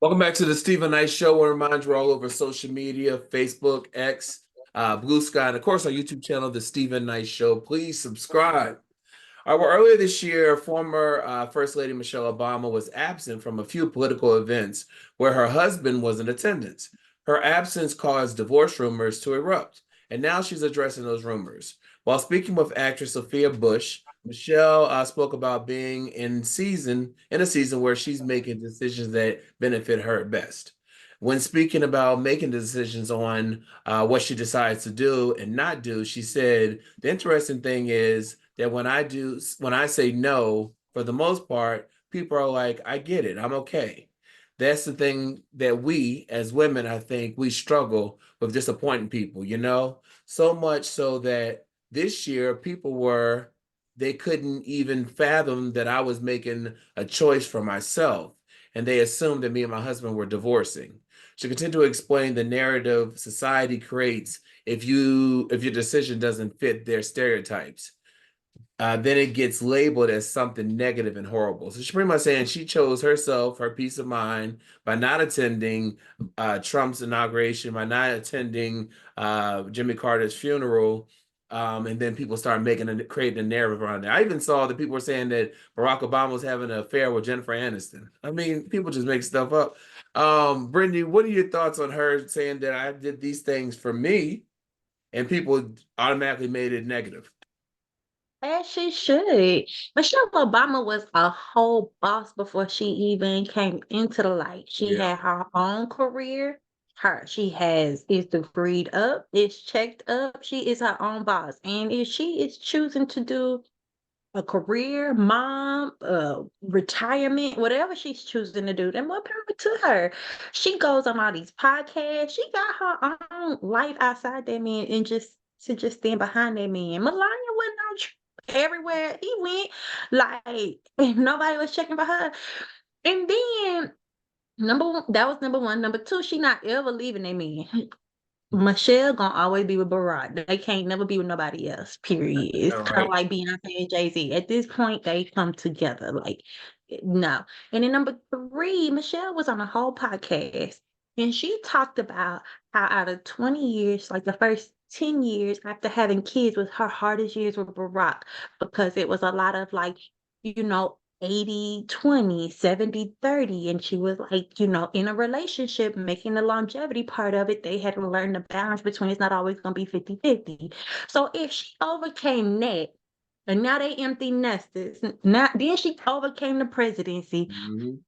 Welcome back to the Stephen Knight Show. I want to remind you we're all over social media, Facebook, X, Blue Sky, and of course our YouTube channel, The Stephen Knight Show. Please subscribe. All right, well, earlier this year, former First Lady Michelle Obama was absent from a few political events where her husband was in attendance. Her absence caused divorce rumors to erupt, and now she's addressing those rumors. While speaking with actress Sophia Bush, Michelle spoke about being in a season where she's making decisions that benefit her best. When speaking about making decisions on what she decides to do and not do, she said, the interesting thing is that when I say no, for the most part, people are like, I get it, I'm okay. That's the thing that we as women, I think we struggle with disappointing people, so much so that this year they couldn't even fathom that I was making a choice for myself. And they assumed that me and my husband were divorcing. She continued to explain the narrative society creates if your decision doesn't fit their stereotypes. Then it gets labeled as something negative and horrible. So she's pretty much saying she chose herself, her peace of mind, by not attending Trump's inauguration, by not attending Jimmy Carter's funeral. And then people start creating a narrative around it. I even saw that people were saying that Barack Obama was having an affair with Jennifer Aniston. I mean, people just make stuff up. Brittany, what are your thoughts on her saying that I did these things for me and people automatically made it negative? As she should. Michelle Obama was a whole boss before she even came into the light. She Yeah. had her own career. She has is degreed up, is checked up. She is her own boss. And if she is choosing to do a career, mom, retirement, whatever she's choosing to do, then more power to her. She goes on all these podcasts. She got her own life outside that man and just stand behind that man. Melania went on everywhere he went, like nobody was checking for her. And then number one, that was number one. Number two, she not ever leaving that man. Michelle gonna always be with Barack. They can't never be with nobody else. Period. It's All kind of right. like Beyonce and Jay-Z. At this point, they come together. Like no. And then number three, Michelle was on a whole podcast, and she talked about how out of 20 years, like the first 10 years after having kids was her hardest years with Barack because it was a lot of like, you know, 80-20, 70-30. And she was like, in a relationship, making the longevity part of it, they had to learn the balance between it's not always going to be 50-50. So if she overcame that, and now they empty nesters, now then she overcame the presidency, Mhm.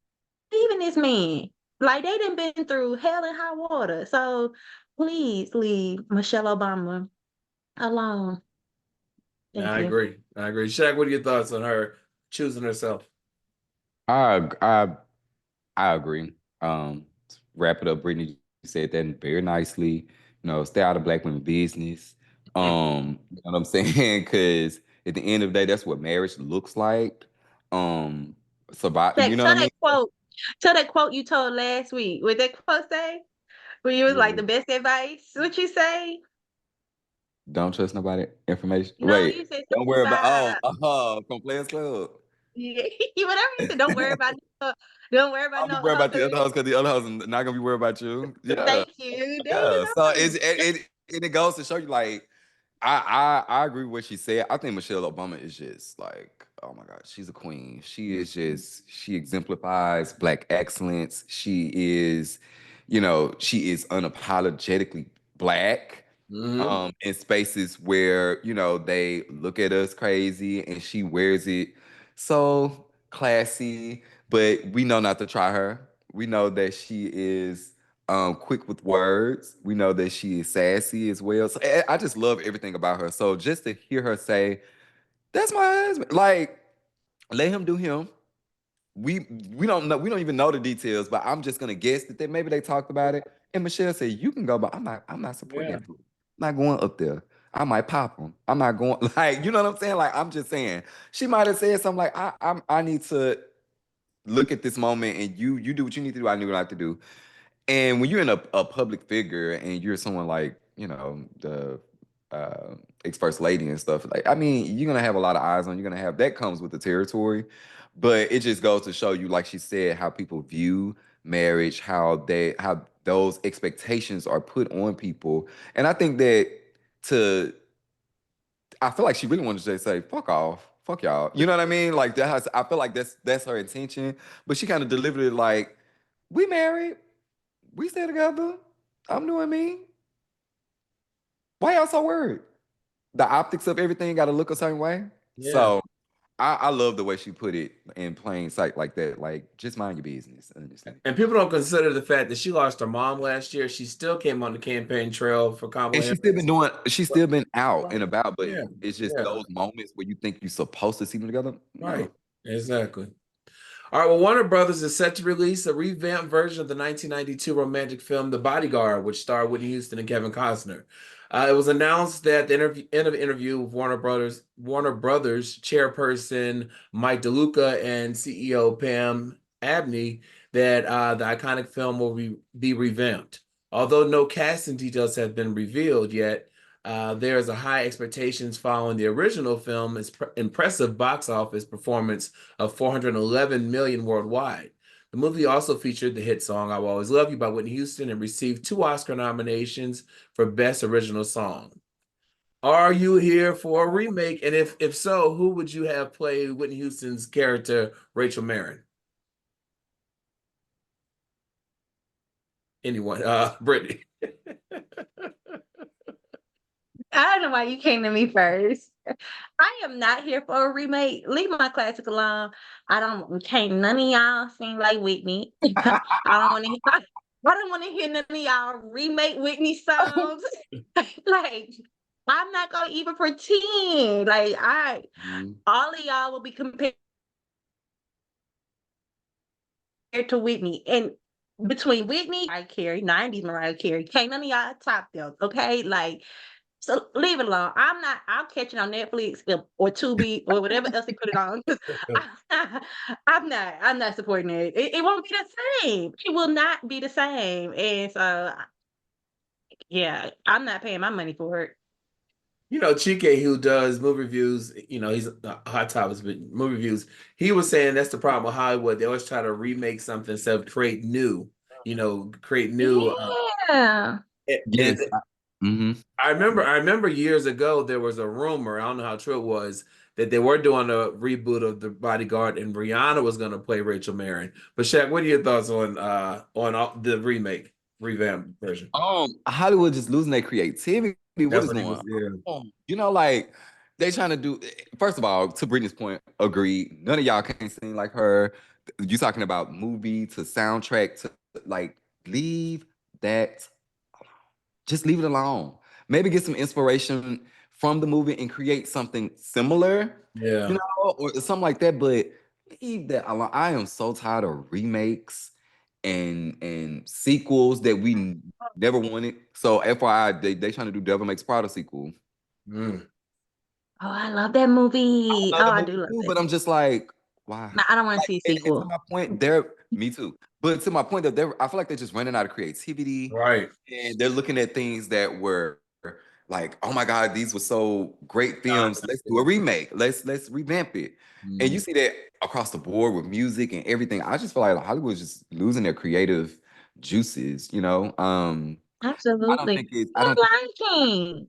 even this man, like they done been through hell and high water. So please leave Michelle Obama alone. Thank I you. agree. I agree. Shaq, what are your thoughts on her choosing herself? I I I agree. Wrap it up, Brittany said that very nicely. Stay out of black women business. You know what I'm saying? Because at the end of the day, that's what marriage looks like. Survive. Tell You know what I that mean? quote. Tell that quote you told last week. What that quote say? Where you was like Yeah. the best advice? What you say? Don't trust nobody. Information. No, Wait. you said Don't something worry about. about From Players Club. yeah, whatever you said. Don't worry about no, don't worry about I'll be no worried about the other. other house because the other house is not gonna be worried about you. Yeah. Thank you. There you Yeah. So go. it goes to show you like I agree with what she said. I think Michelle Obama is just like, oh my God, she's a queen. She exemplifies black excellence. She is unapologetically black. Hmm. In spaces where, they look at us crazy and she wears it so classy, but we know not to try her. We know that she is quick with words. We know that she is sassy as well. So I just love everything about her. So just to hear her say, "That's my husband," like let him do him. We we don't know. We don't even know the details, but I'm just gonna guess that maybe they talked about it. And Michelle said, "You can go, but I'm not supporting Yeah. that. Fool. I'm not going up there. I might pop him. I'm not going like you know what I'm saying. Like I'm just saying, she might have said something like, I need to look at this moment, and you do what you need to do. I need what I have to do. And when you're in a public figure and you're someone like, the ex first lady and stuff, like, I mean, you're gonna have a lot of eyes on you. You're gonna have that comes with the territory. But it just goes to show you, like she said, how people view marriage, how those expectations are put on people. And I think that to I feel like she really wanted to just say, fuck off, fuck y'all. You know what I mean? Like I feel like that's her intention. But she kind of delivered it like, we married, we stay together, I'm doing me. Why y'all so worried? The optics of everything gotta look a certain way. Yeah. So I love the way she put it in plain sight like that. Like, just mind your business, honestly. And people don't consider the fact that she lost her mom last year. She still came on the campaign trail for Kamala And Harris. she's still been out and about, but Yeah, it's just yeah, those moments where you think you're supposed to see them together. No. right. Exactly. All right, well, Warner Brothers is set to release a revamped version of the 1992 romantic film The Bodyguard, which starred Whitney Houston and Kevin Costner. It was announced that the end of the interview with Warner Brothers chairperson Mike DeLuca and CEO Pam Abney that the iconic film will be revamped. Although no casting details have been revealed yet, there is a high expectations following the original film's impressive box office performance of 411 million worldwide. The movie also featured the hit song "I Will Always Love You" by Whitney Houston and received 2 Oscar nominations for Best Original Song. Are you here for a remake? And if so, who would you have play Whitney Houston's character, Rachel Marin? Anyone? Brittany. I don't know why you came to me first. I am not here for a remake. Leave my classic alone. Can't none of y'all sing like Whitney. I don't want to. I don't want to hear none of y'all remake Whitney songs. Like, I'm not gonna even pretend. All of y'all will be compared to Whitney, and between Whitney, Mariah Carey, 90s Mariah Carey, can't none of y'all top them. Okay, like. So leave it alone. I'll catch it on Netflix or Tubi or whatever else they put it on. I'm not supporting it. It won't be the same. It will not be the same. And so, yeah, I'm not paying my money for it. Chike, who does movie reviews, he's Hot Topics, but movie reviews. He was saying that's the problem with Hollywood. They always try to remake something instead of create new. Create new. Yeah. And Yes. Mm-hmm. I remember years ago there was a rumor. I don't know how true it was that they were doing a reboot of The Bodyguard and Rihanna was going to play Rachel Marin. But Shaq, what are your thoughts on the revamped version? Hollywood just losing their creativity. What That's is what he going was. Yeah. on? Like they trying to do. First of all, to Brittany's point, agree. None of y'all can sing like her. You talking about movie to soundtrack to like leave that. Just leave it alone. Maybe get some inspiration from the movie and create something similar, Yeah. or something like that. But leave that alone. I am so tired of remakes and sequels that we never wanted. So FYI, they trying to do Devil Makes Prada sequel. Mm. Oh, I love that movie. I Oh, love the I movie do love too, that. but I'm just like, why? No, I don't want to see a And to sequel. my point, me too. But to my point that I feel like they're just running out of creativity, Right. and they're looking at things that were like, oh my God, these were so great films. Let's do a remake. Let's revamp it. And you Mm. see that across the board with music and everything. I just feel like Hollywood's just losing their creative juices. I don't Absolutely. think it's. I Like don't think. Lion King.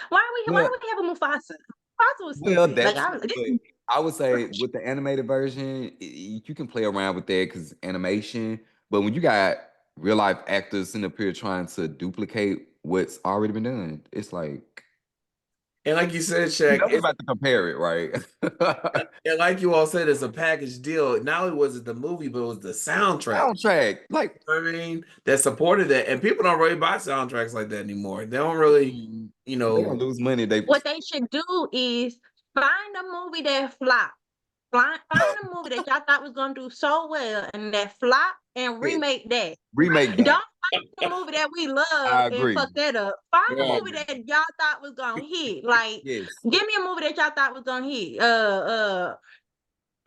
Why Well, do we have a Mufasa? Mufasa was well, stupid. Like that's. But I would say with the animated version, you can play around with that because animation. But when you got real life actors in the period trying to duplicate what's already been done, it's like And like you said, you Shaq, know we're about to compare it, right? and like you all said, it's a package deal. Not only was it the movie, but it was the soundtrack. Soundtrack, like You know what I mean, that supported that, and people don't really buy soundtracks like that anymore. They don't really, they're gonna lose money. They what they should do is find a movie that flop. Find a movie that y'all thought was gonna do so well and that flop and remake that. remake that. Don't find the movie that we love I and agree. fuck that up. Find a Right. movie that y'all thought was gonna hit. Like, Yes. give me a movie that y'all thought was gonna hit.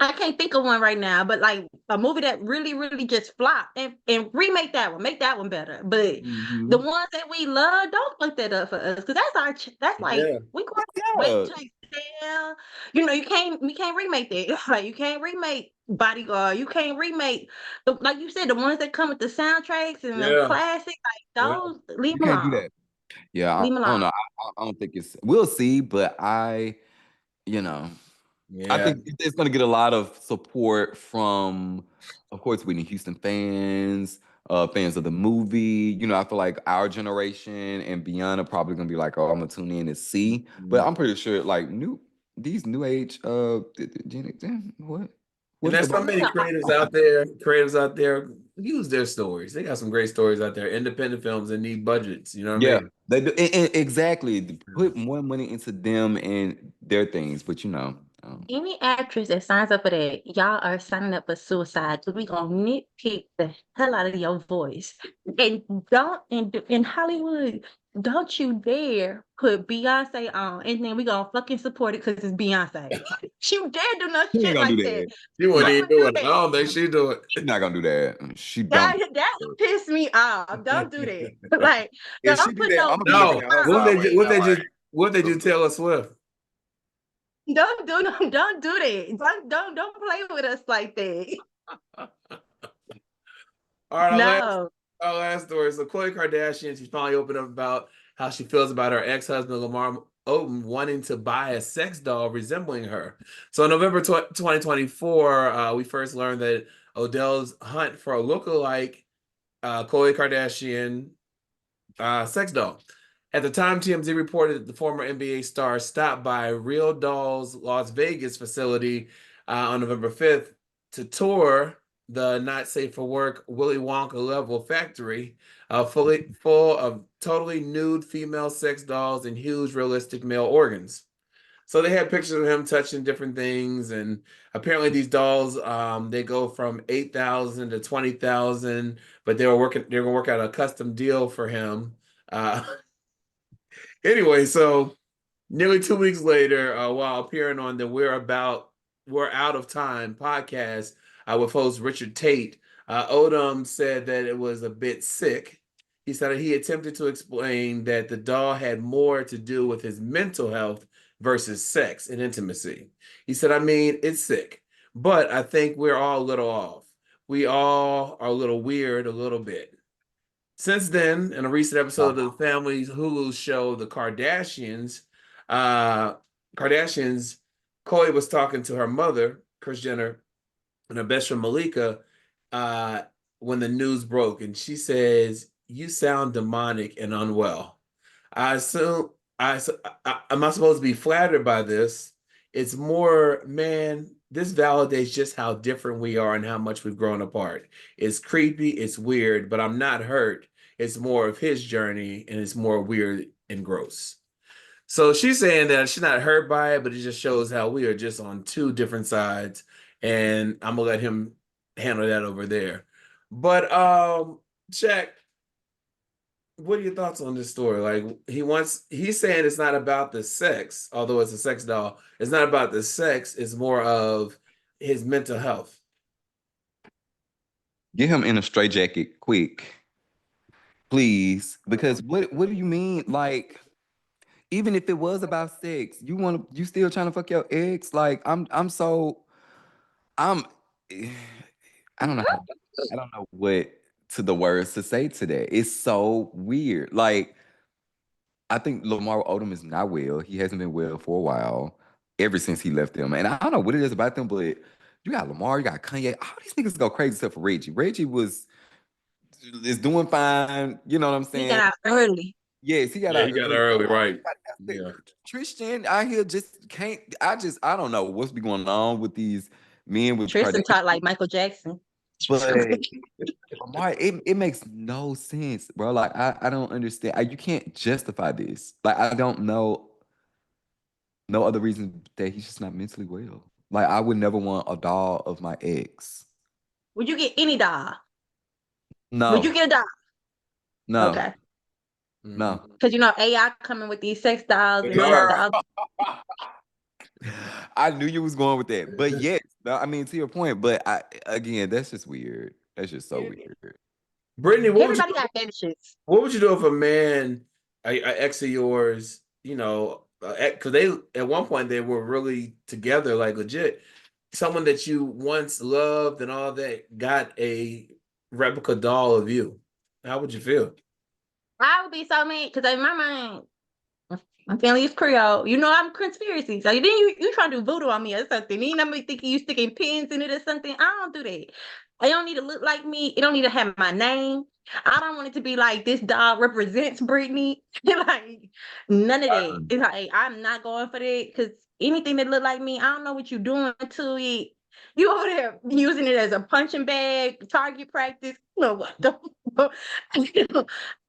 I can't think of one right now, but like a movie that really, really just flopped and remake that one, make that one better. But the Mhm. ones that we love, don't fuck that up for us because that's that's like Yeah. we grew up Yeah. with Tale. You know, you can't remake that. Like you can't remake Bodyguard. You can't remake like you said, the ones that come with the soundtracks and the Yeah. classics, like Yeah. those, leave You them can't do alone. that. Yeah, Leave them I don't alone. know. I don't think it's. We'll see, but you know, I Yeah. think it's going to get a lot of support from, of course, Whitney Houston fans, fans of the movie. You know, I feel like our generation and beyond are probably going to be like, "Oh, I'm gonna tune in and see." But I'm pretty sure, like these new age, And what is there's the so word? many creatives out there use their stories. They got some great stories out there. Independent films that need budgets. You know what I Yeah, mean? they do exactly. Put more money into them and their things, but Any actress that signs up for that, y'all are signing up for suicide because we gonna nitpick the hell out of your voice. And don't in Hollywood, don't you dare put Beyonce on, and then we gonna fucking support it because it's Beyonce. You dare do no she ain't shit gonna do like that. that. She She wouldn't not, even Don't do do it. I that. don't think she do it. she's not gonna do that. She That don't. that would piss me off. Don't do that. Like, If she don't do put that, no I'm gonna be looking No. at her Beyonce What if on they sideways. ju- what if me. they Like, just what if they do Taylor Swift? Don't do no, don't do that. Don't play with us like that. All right, No. our last story. So Khloe Kardashian, she's finally opened up about how she feels about her ex-husband Lamar Odom wanting to buy a sex doll resembling her. So in November 2024, we first learned that Odell's hunt for a lookalike Khloe Kardashian sex doll. At the time, TMZ reported that the former NBA star stopped by Real Dolls Las Vegas facility on November 5th to tour the not safe for work Willy Wonka level factory, full of totally nude female sex dolls and huge realistic male organs. So they had pictures of him touching different things, and apparently these dolls they go from 8,000 to 20,000, but they're gonna work out a custom deal for him. Uh, anyway, so nearly 2 weeks later, while appearing on the We're Out of Time podcast with host Richard Tate, Odom said that it was a bit sick. He said he attempted to explain that the doll had more to do with his mental health versus sex and intimacy. He said, I mean, it's sick, but I think we're all a little off. We all are a little weird, a little bit. Since then, in a recent episode of the family's Hulu show, The Kardashians, uh, Kardashians, Khloe was talking to her mother, Kris Jenner, and her best friend Malika, uh, when the news broke, and she says, "You sound demonic and unwell." I assume am I supposed to be flattered by this? It's more, man, this validates just how different we are and how much we've grown apart. It's creepy, it's weird, but I'm not hurt. It's more of his journey and it's more weird and gross. So she's saying that she's not hurt by it, but it just shows how we are just on two different sides. And I'm gonna let him handle that over there. But Shaq, what are your thoughts on this story? Like he's saying it's not about the sex, although it's a sex doll. It's not about the sex, it's more of his mental health. get him in a straitjacket quick, please. Because what do you mean? Like, even if it was about sex, you still trying to fuck your ex? Like, I'm I don't know I don't know what to the words to say to that. It's so weird. Like, I think Lamar Odom is not well. He hasn't been well for a while, ever since he left them. And I don't know what it is about them, but you got Lamar, you got Kanye. All these niggas go crazy except for Reggie. Reggie is doing fine. You know what I'm He got saying? out early. Yes, he got Yeah, out he got early. early, right? Yeah. Tristan out here just can't. I don't know what's be going on with these men with Tristan Kardashian. talked like Michael Jackson. But Lamar, it makes no sense, bro. Like, I don't understand. You can't justify this. Like, I don't know no other reason that he's just not mentally well. Like, I would never want a doll of my ex. Would you get any dog? Would you No, get a dog? no, Okay. Mhm. no. Because you know AI coming with these sex dolls and They all are. the other. I knew you was going with that. But yes, no, I mean, to your point, but again, that's just weird. That's just so weird. Brittany, Everybody got fetishes. what would you do if a man, a ex of yours, because they at one point they were really together, like legit, someone that you once loved and all that got a replica doll of you? How would you feel? I would be so mad because in my mind, my family is Creole. You know I'm conspiracy. So then you trying to do voodoo on me or something. You know me thinking you sticking pins in it or something. I don't do that. I don't need to look like me. It don't need to have my name. I don't want it to be like this dog represents Brittany. Like none of that. It's like I'm not going for that because anything that look like me, I don't know what you're doing to it. You over there using it as a punching bag, target practice. No, what the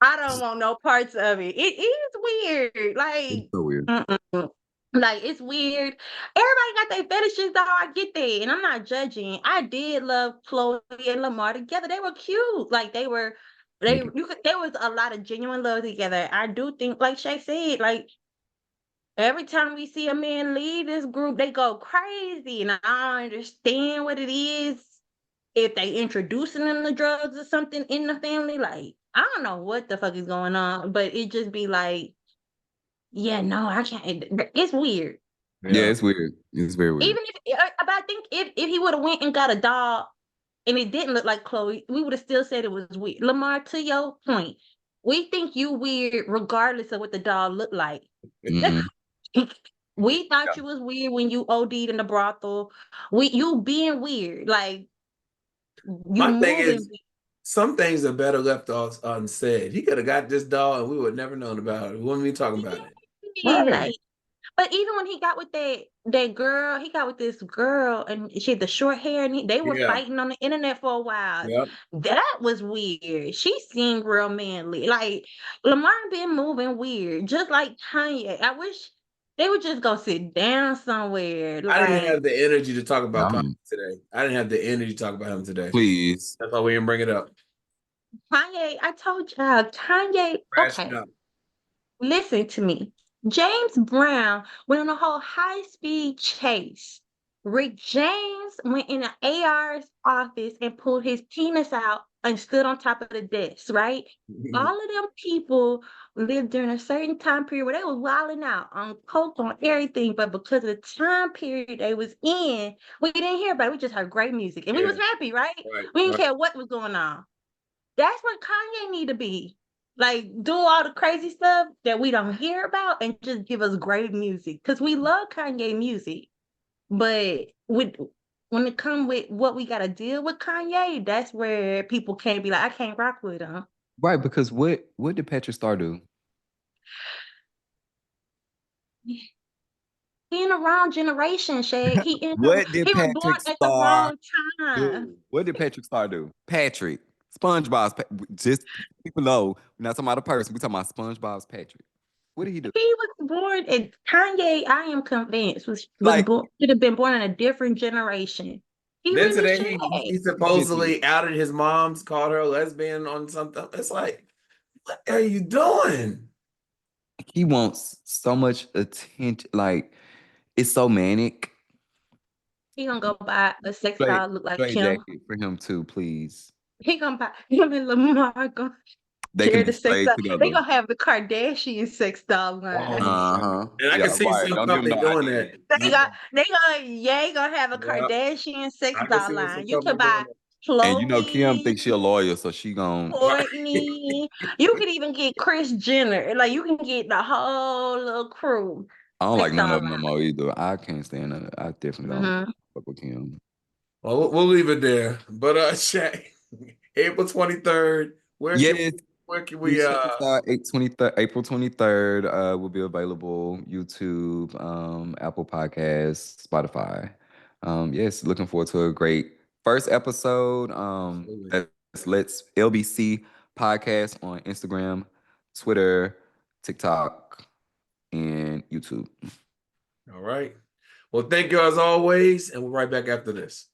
I don't want no parts of it. It is weird. It's Like, so weird. like it's weird. Everybody got their fetishes, though. I get that, and I'm not judging. I did love Chloe and Lamar together. They were cute. Like they were. There was a lot of genuine love together. I do think, like Shay said, like every time we see a man leave this group, they go crazy, and I don't understand what it is. If they introducing them to drugs or something in the family, like I don't know what the fuck is going on, but it just be like, yeah, no, I can't. It's weird. Yeah, it's weird. It's very weird. Even but I think if he would have went and got a dog and it didn't look like Chloe, we would have still said it was weird. Lamar, to your point, we think you weird regardless of what the dog looked like. Mhm. We thought you was weird when you OD'd in the brothel. You being weird, like you My thing moving. is, some things are better left unsaid. He could have got this doll and we would never known about it. We wouldn't be talking about it. Yeah, like, but even when he got with that girl, he got with this girl, and she had the short hair, and they were Yeah. fighting on the internet for a while. Yep. That was weird. She seemed real manly. Like Lamar been moving weird, just like Kanye. I wish they would just go sit down somewhere. I didn't Like have the energy to talk about No. Kanye today. I didn't have the energy to talk about him today. Please. That's why we didn't bring it up. Kanye, I told y'all, Kanye. Crashing Okay, up. listen to me. James Brown went on a whole high-speed chase. Rick James went in an AR's office and pulled his penis out and stood on top of the desk, right? All of them people lived during a certain time period where they was wilding out on coke, on everything, but because of the time period they was in, we didn't hear about it. We just heard great music, and we was happy, right? We didn't care what was going on. That's what Kanye need to be. Like, do all the crazy stuff that we don't hear about and just give us great music. Because we love Kanye music. But when it comes with what we got to deal with Kanye, that's where people can't be like, I can't rock with him. Right, because what did Patrick Star do? He in the wrong generation, Shay. What did He was born Patrick at the Star wrong time. do? What did Patrick Star do? Patrick. SpongeBob's just people know we're not talking about a person. We're talking about SpongeBob's Patrick. What did he do? He was born at Kanye, I am convinced, was Like born, should have been born in a different generation. He Then really today should he have. supposedly outed his mom's, called her a lesbian on something. It's like, what are you doing? he wants so much attention. Like it's so manic. He gonna go buy a sex Straight, doll look like straight him. jacket for him too, please. He gonna buy him and Lamar gonna They share can be the sex straight doll. together. They gonna have the Kardashian sex doll line. Uh-huh. And I Yeah, can see right. some Don't give him company no doing idea. that. They gonna have a Yeah, Kardashian sex I can doll see some line. You company can doing buy that. And you know Kim Chloe, thinks she a lawyer, so she gon' Right. Courtney. You could even get Kris Jenner. Like you can get the whole little crew. I don't like Sex none doll of them no more either. I can't stand none of it. I definitely don't line. fuck with Kim. Well, we'll leave it there. But Shaq, April 23rd, Yes, where can we please check us out. April 23rd will be available. YouTube, Apple Podcasts, Spotify. Yes, looking forward to a great first episode. Let's LBC podcast on Instagram, Twitter, TikTok, and YouTube. All right. Well, thank you as always, and we'll right back after this.